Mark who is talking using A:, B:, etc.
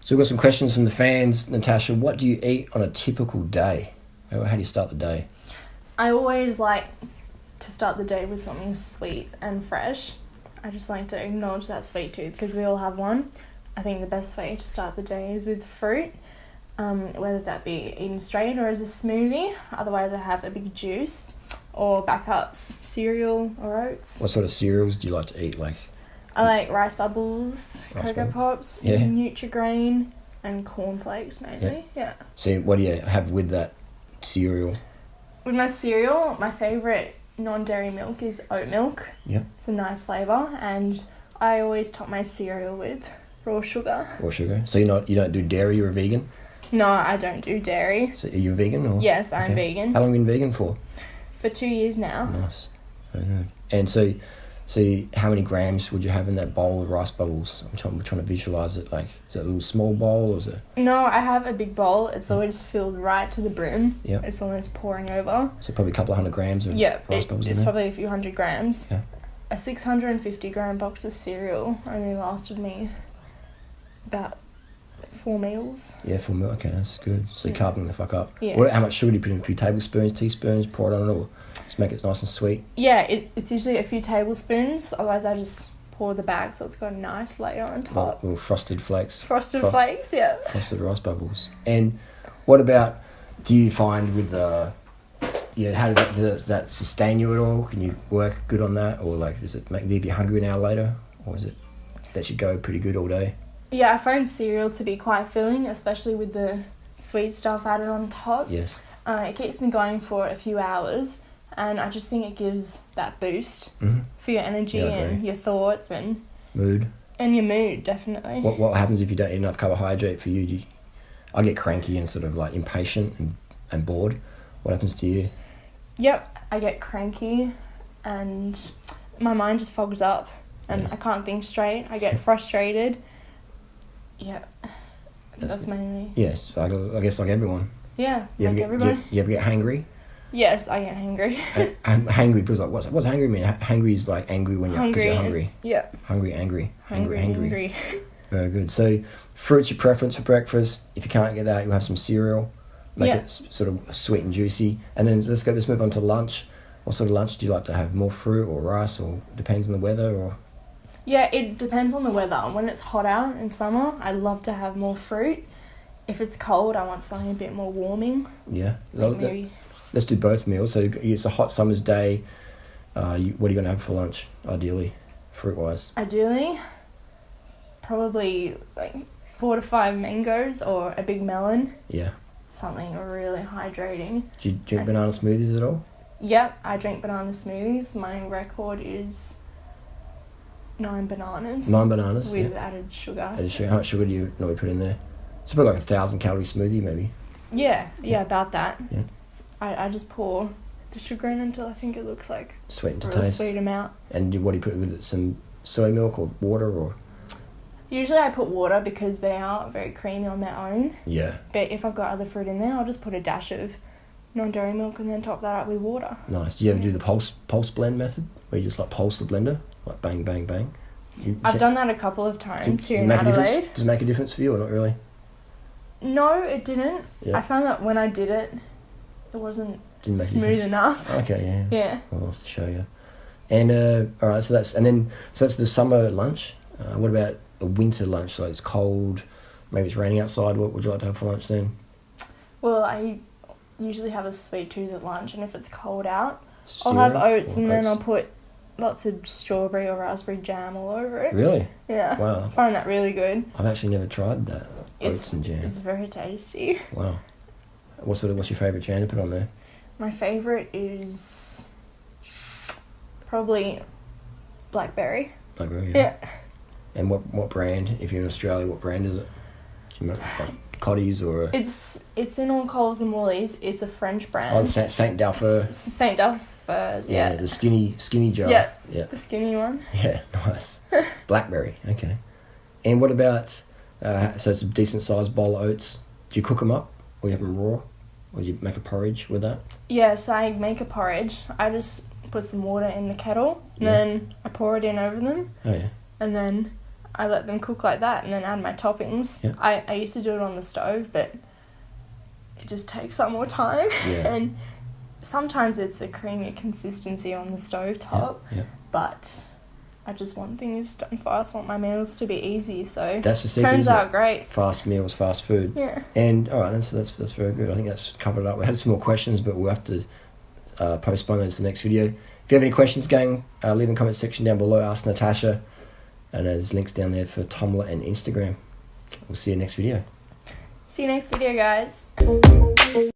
A: So we've got some questions from the fans. Natasha, what do you eat on a typical day? How do you start the day?
B: I always like to start the day with something sweet and fresh. I just like to acknowledge that sweet tooth because we all have one. I think the best way to start the day is with fruit, whether that be eaten straight or as a smoothie. Otherwise, I have a big juice or backups, cereal or oats.
A: What sort of cereals do you like to eat?
B: I like rice bubbles, Cocoa Pops, Nutri-Grain, and cornflakes mainly. Yeah.
A: So what do you have with that cereal?
B: With my cereal, my favourite non-dairy milk is oat milk.
A: Yeah.
B: It's a nice flavour, and I always top my cereal with raw sugar.
A: Raw sugar. So you don't do dairy? You're a vegan?
B: No, I don't do dairy.
A: So are you a vegan? Or?
B: Yes, I'm vegan.
A: How long have you been vegan for?
B: For 2 years now.
A: Nice. Very good. And so how many grams would you have in that bowl of rice bubbles? I'm trying to visualise it. Like, is it a little small bowl or is it?
B: No, I have a big bowl. It's always filled right to the brim.
A: Yeah.
B: It's almost pouring over.
A: So probably a couple of 100 grams of rice bubbles in
B: it's
A: there?
B: probably a few hundred grams.
A: Yeah.
B: A 650 gram box of cereal only lasted me about 4 meals.
A: Yeah, 4 meals. Okay, that's good. So you're carving the fuck up.
B: Yeah.
A: How much sugar do you put in? A few tablespoons, teaspoons, pour it on it, or just make it nice and sweet?
B: Yeah, it's usually a few tablespoons. Otherwise, I just pour the bag so it's got a nice layer on top.
A: Little frosted flakes.
B: Frosted flakes, yeah.
A: Frosted rice bubbles. And what about, do you find with how does that sustain you at all? Can you work good on that? Or does it leave you hungry an hour later? Or is it let you go pretty good all day?
B: Yeah, I find cereal to be quite filling, especially with the sweet stuff added on top.
A: Yes.
B: It keeps me going for a few hours, and I just think it gives that boost for your energy and your thoughts and
A: mood.
B: And your mood, definitely.
A: What happens if you don't eat enough carbohydrate for you? I get cranky and sort of impatient and bored. What happens to you?
B: Yep, I get cranky and my mind just fogs up and I can't think straight. I get frustrated. Yeah, that's mainly...
A: Yes, I guess like everyone.
B: Yeah, everybody.
A: You ever get hangry?
B: Yes, I get hangry.
A: Hangry, because what's hangry mean? Hangry is angry when you're hungry.
B: Yeah.
A: Hungry, angry.
B: Hangry.
A: Very good. So, fruit's your preference for breakfast. If you can't get that, you'll have some cereal. Make it sort of sweet and juicy. And then let's move on to lunch. What sort of lunch do you like to have? More fruit or rice, or depends on the weather, or?
B: Yeah, it depends on the weather. When it's hot out in summer, I love to have more fruit. If it's cold, I want something a bit more warming.
A: Yeah.
B: Maybe. Let's
A: do both meals. So it's a hot summer's day. What are you going to have for lunch, ideally, fruit-wise?
B: Ideally, probably 4 to 5 mangoes or a big melon.
A: Yeah.
B: Something really hydrating.
A: Do you drink banana smoothies at all?
B: Yep, I drink banana smoothies. My record is 9 bananas.
A: 9 bananas,
B: with added sugar.
A: How much sugar do you normally put in there? It's about 1,000 calorie smoothie, maybe.
B: Yeah, about that.
A: Yeah.
B: I just pour the sugar in until I think it looks like
A: sweet and to
B: really
A: taste.
B: Sweet amount.
A: And what do you put with it? Some soy milk or water or?
B: Usually I put water because they are very creamy on their own.
A: Yeah.
B: But if I've got other fruit in there, I'll just put a dash of non-dairy milk and then top that up with water.
A: Nice. Do you ever do the pulse blend method where you just pulse the blender, bang, bang, bang?
B: I've done that a couple of times here in
A: Adelaide. Does it make a difference for you or not really?
B: No, it didn't. Yeah. I found that when I did it, it wasn't smooth enough.
A: Okay, yeah.
B: Yeah.
A: Well, I'll show you. And all right, so that's the summer lunch. What about a winter lunch? So it's cold, maybe it's raining outside. What would you like to have for lunch then?
B: Well, I usually have a sweet tooth at lunch, and if it's cold out, I'll have oats and then I'll put lots of strawberry or raspberry jam all over it.
A: Really?
B: Yeah.
A: Wow.
B: I find that really good.
A: I've actually never tried that. Oats and jam.
B: It's very tasty.
A: Wow. What's your favourite jam to put on there?
B: My favourite is probably blackberry.
A: Blackberry,
B: yeah.
A: And what brand? If you're in Australia, what brand is it? Do you remember, Cotties or?
B: It's in all Coles and Woolies. It's a French brand.
A: Oh, Saint Dalfer.
B: Saint Dalfer's, yeah.
A: Yeah, the skinny jar.
B: Yeah. The skinny one.
A: Yeah, nice. Blackberry, okay. And what about? So it's a decent sized bowl of oats. Do you cook them up, or you have them raw, or do you make a porridge with that?
B: Yeah, so I make a porridge. I just put some water in the kettle, and then I pour it in over them.
A: Oh yeah.
B: And then I let them cook like that and then add my toppings.
A: Yeah.
B: I used to do it on the stove, but it just takes up more time.
A: Yeah.
B: And sometimes it's a creamy consistency on the stove top, but I just want things done fast. I want my meals to be easy, so
A: that's the secret.
B: turns out great.
A: Fast meals, fast food.
B: Yeah.
A: And all right, that's very good. I think that's covered it up. We had some more questions, but we'll have to postpone those to the next video. If you have any questions, gang, leave in the comment section down below. Ask Natasha, and there's links down there for Tumblr and Instagram. We'll see you next video.
B: See you next video, guys.